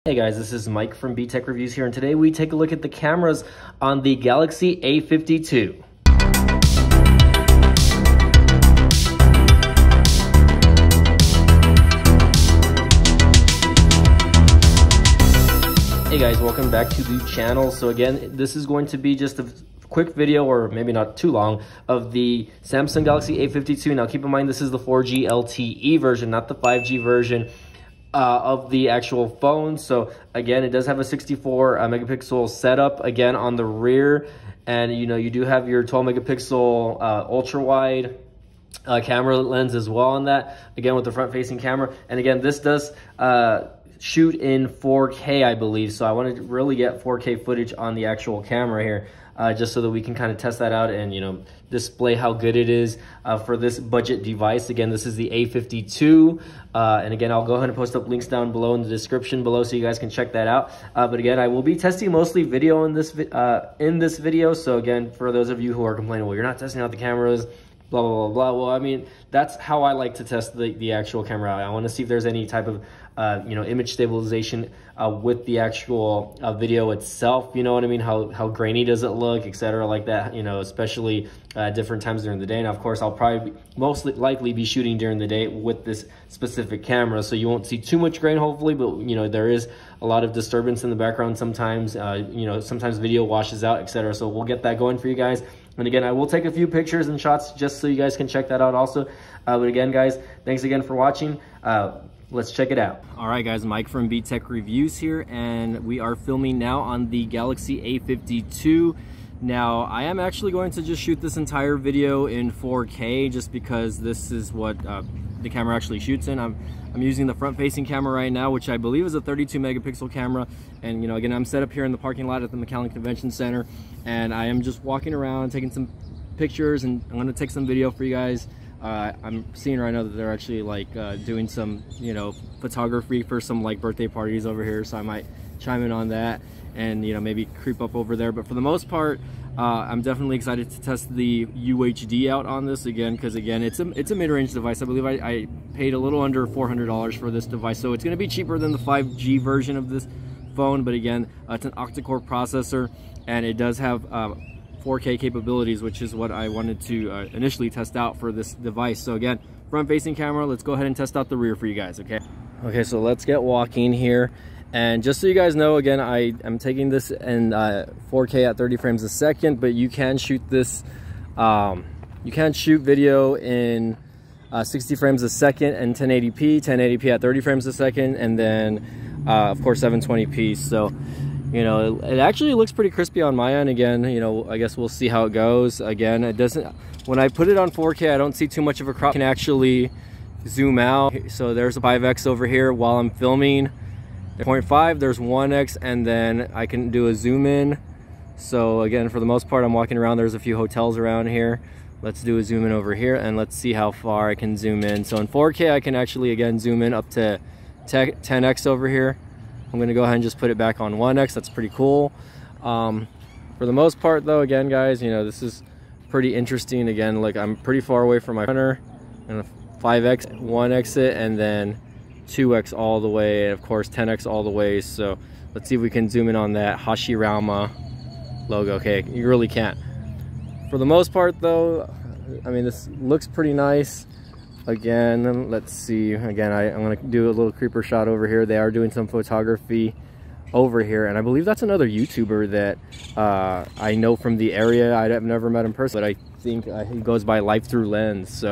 Hey guys, this is Mike from B-Tech Reviews here, and today we take a look at the cameras on the Galaxy A52. Hey guys, welcome back to the channel. So again, this is going to be just a quick video, or maybe not too long, of the Samsung Galaxy A52. Now keep in mind, this is the 4G LTE version, not the 5G version of the actual phone. So again, it does have a 64 megapixel setup again on the rear, and you do have your 12 megapixel ultra wide camera lens as well on that, again with the front facing camera. And again, this does shoot in 4K, I believe, so I wanted to really get 4K footage on the actual camera here, just so that we can kind of test that out and display how good it is for this budget device. Again, this is the A52, and again, I'll go ahead and post up links down below in the description below so you guys can check that out. But again, I will be testing mostly video in this video. So again, for those of you who are complaining, well, you're not testing out the cameras, blah blah blah blah, well, I mean, that's how I like to test the actual camera out. I want to see if there's any type of image stabilization with the actual video itself. You know what I mean? How grainy does it look, etc., like that. Especially different times during the day. Now, of course, I'll probably most likely be shooting during the day with this specific camera, so you won't see too much grain, hopefully. But there is a lot of disturbance in the background sometimes. Sometimes video washes out, etc. So we'll get that going for you guys. And again, I will take a few pictures and shots just so you guys can check that out also. But again, guys, thanks again for watching. Let's check it out. All right, guys, Mike from B-Tech Reviews here, and we are filming now on the Galaxy A52. Now, I am actually going to just shoot this entire video in 4K just because this is what the camera actually shoots in. I'm using the front-facing camera right now, which I believe is a 32 megapixel camera. And again, I'm set up here in the parking lot at the McAllen Convention Center, and I am just walking around taking some pictures, and I'm going to take some video for you guys. I'm seeing right now that they're actually doing some photography for some birthday parties over here, so I might chime in on that and maybe creep up over there. But for the most part, I'm definitely excited to test the UHD out on this again, because again, it's a mid-range device. I believe I paid a little under $400 for this device, so it's going to be cheaper than the 5G version of this phone. But again, it's an octa-core processor, and it does have 4K capabilities, which is what I wanted to initially test out for this device. So again, front-facing camera. Let's go ahead and test out the rear for you guys. Okay, so let's get walking here. And just so you guys know, again, I am taking this in 4K at 30 frames a second, but you can shoot this, you can shoot video in 60 frames a second and 1080p at 30 frames a second, and then of course 720p. So it actually looks pretty crispy on my end. Again, I guess we'll see how it goes. Again, it doesn't, when I put it on 4K, I don't see too much of a crop. I can actually zoom out. So there's a 5x over here while I'm filming. 0.5, there's 1x, and then I can do a zoom in. So again, for the most part, I'm walking around. There's a few hotels around here. Let's do a zoom in over here, and let's see how far I can zoom in. So in 4K, I can actually, again, zoom in up to 10x over here. I'm going to go ahead and just put it back on 1x. That's pretty cool. For the most part, though, again, guys, this is pretty interesting. Again, I'm pretty far away from my printer, and 5x, 1x it, and then 2x all the way, and of course 10x all the way. So let's see if we can zoom in on that Hashirama logo. Okay, you really can't. For the most part, though, I mean, this looks pretty nice. Again, let's see. Again, I'm going to do a little creeper shot over here. They are doing some photography over here, and I believe that's another YouTuber that I know from the area. I've never met him personally, but I think he goes by Life Through Lens.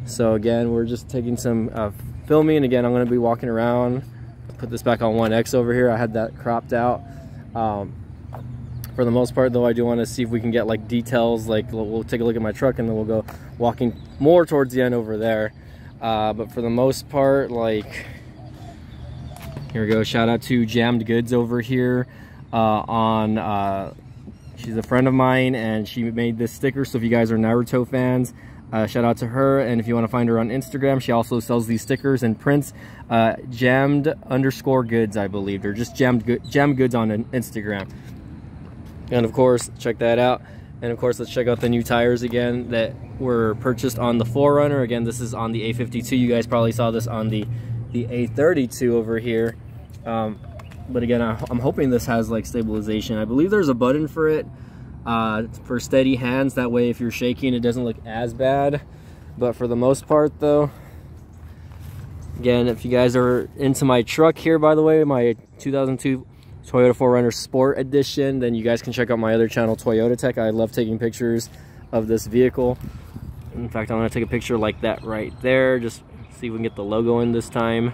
So again, we're just taking some filming, and again, I'm going to be walking around. Put this back on 1x over here. I had that cropped out. For the most part, though, I do want to see if we can get details. We'll take a look at my truck, and then we'll go walking more towards the end over there. But for the most part, here we go. Shout out to Jammed Goods over here. She's a friend of mine, and she made this sticker. So if you guys are Naruto fans, shout out to her. And if you want to find her on Instagram, she also sells these stickers and prints. Jammed_goods, I believe, or just Jammed Goods on Instagram. And of course, check that out. And of course, let's check out the new tires again that were purchased on the 4Runner. Again, this is on the A52. You guys probably saw this on the A32 over here. But again, I'm hoping this has like stabilization. I believe there's a button for it, for steady hands. That way if you're shaking, it doesn't look as bad. But for the most part though, again, if you guys are into my truck here, by the way, my 2002 Toyota 4Runner Sport Edition, then you guys can check out my other channel, Toyota Tech. I love taking pictures of this vehicle. In fact, I'm gonna take a picture like that right there, just see if we can get the logo in this time.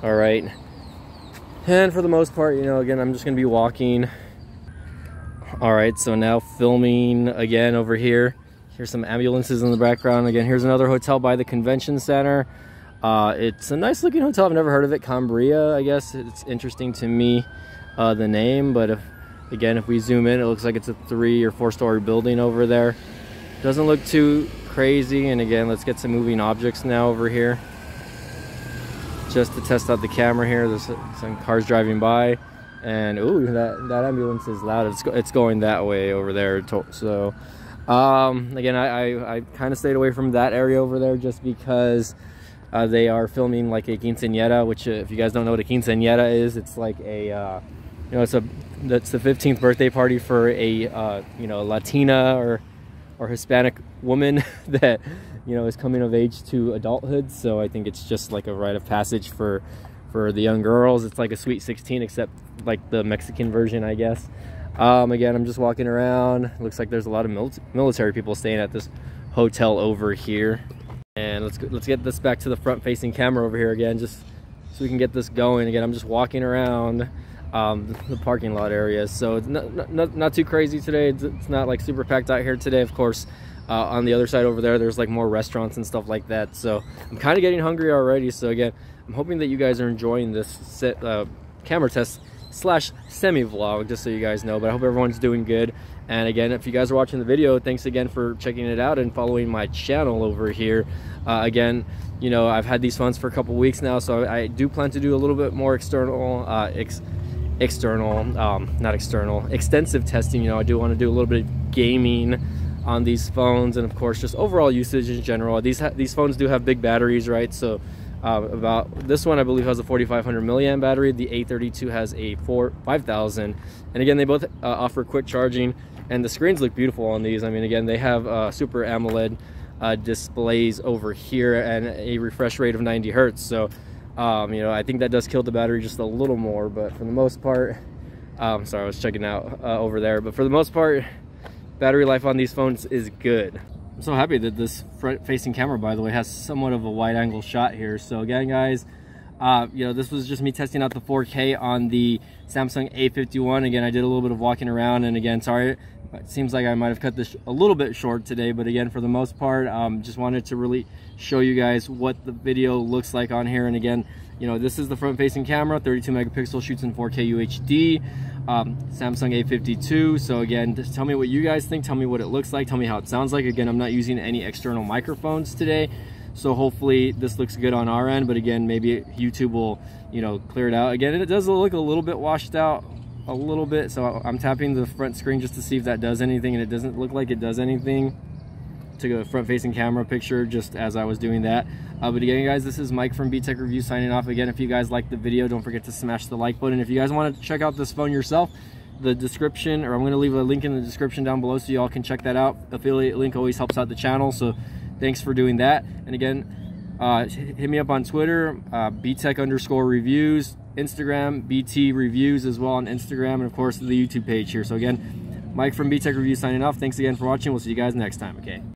All right. And for the most part, you know, again, I'm just gonna be walking. All right, so now filming again over here. Here's some ambulances in the background. Again, here's another hotel by the convention center. It's a nice looking hotel. I've never heard of it. Cambria, I guess. It's interesting to me, the name, but if we zoom in, it looks like it's a 3 or 4 story building over there. Doesn't look too crazy. And again, let's get some moving objects now over here, just to test out the camera here. There's some cars driving by, and ooh, that ambulance is loud. It's going that way over there. So again, I kind of stayed away from that area over there just because they are filming like a quinceañera, which if you guys don't know what a quinceañera is, it's like a you know, that's the 15th birthday party for a you know, Latina or Hispanic woman that, you know, is coming of age to adulthood. So I think it's just like a rite of passage for the young girls. It's like a sweet 16, except like the Mexican version, I guess. Again, I'm just walking around. Looks like there's a lot of military people staying at this hotel over here. And let's get this back to the front facing camera over here again, just so we can get this going. Again, I'm just walking around the parking lot areas, so it's not too crazy today. It's not like super packed out here today. Of course, on the other side over there's like more restaurants and stuff like that, so I'm kind of getting hungry already. So again, I'm hoping that you guys are enjoying this camera test slash semi vlog, just so you guys know. But I hope everyone's doing good. And again, if you guys are watching the video, thanks again for checking it out and following my channel over here. Again, you know, I've had these phones for a couple weeks now, so I do plan to do a little bit more extensive testing. You know, I do want to do a little bit of gaming on these phones, and of course just overall usage in general. These phones do have big batteries, right? So about this one, I believe, has a 4500 milliamp battery. The A52 has a 5000, and again, they both offer quick charging, and the screens look beautiful on these. I mean, again, they have super AMOLED displays over here and a refresh rate of 90 hertz. So you know, I think that does kill the battery just a little more, but for the most part, sorry, I was checking out over there, but for the most part, battery life on these phones is good. I'm so happy that this front facing camera, by the way, has somewhat of a wide angle shot here. So again, guys, you know, this was just me testing out the 4K on the Samsung A51. Again, I did a little bit of walking around, and again, sorry, it seems like I might have cut this a little bit short today, but again, for the most part, just wanted to really show you guys what the video looks like on here. And again, you know, this is the front facing camera, 32 megapixel, shoots in 4K UHD, Samsung A52. So again, just tell me what you guys think, tell me what it looks like, tell me how it sounds like. Again, I'm not using any external microphones today, so hopefully this looks good on our end, but again, maybe YouTube will, you know, clear it out. Again, it does look a little bit washed out, a little bit, so I'm tapping the front screen just to see if that does anything, and it doesn't look like it does anything. Took a front facing camera picture just as I was doing that. But again, guys, this is Mike from B-Tech Review signing off. Again, if you guys liked the video, don't forget to smash the like button. If you guys want to check out this phone yourself, the description, or I'm going to leave a link in the description down below so y'all can check that out. Affiliate link always helps out the channel, so thanks for doing that. And again, hit me up on Twitter, btech_reviews, Instagram, BT Reviews as well on Instagram, and of course the YouTube page here. So again, Mike from B-Tech Review signing off. Thanks again for watching. We'll see you guys next time, okay?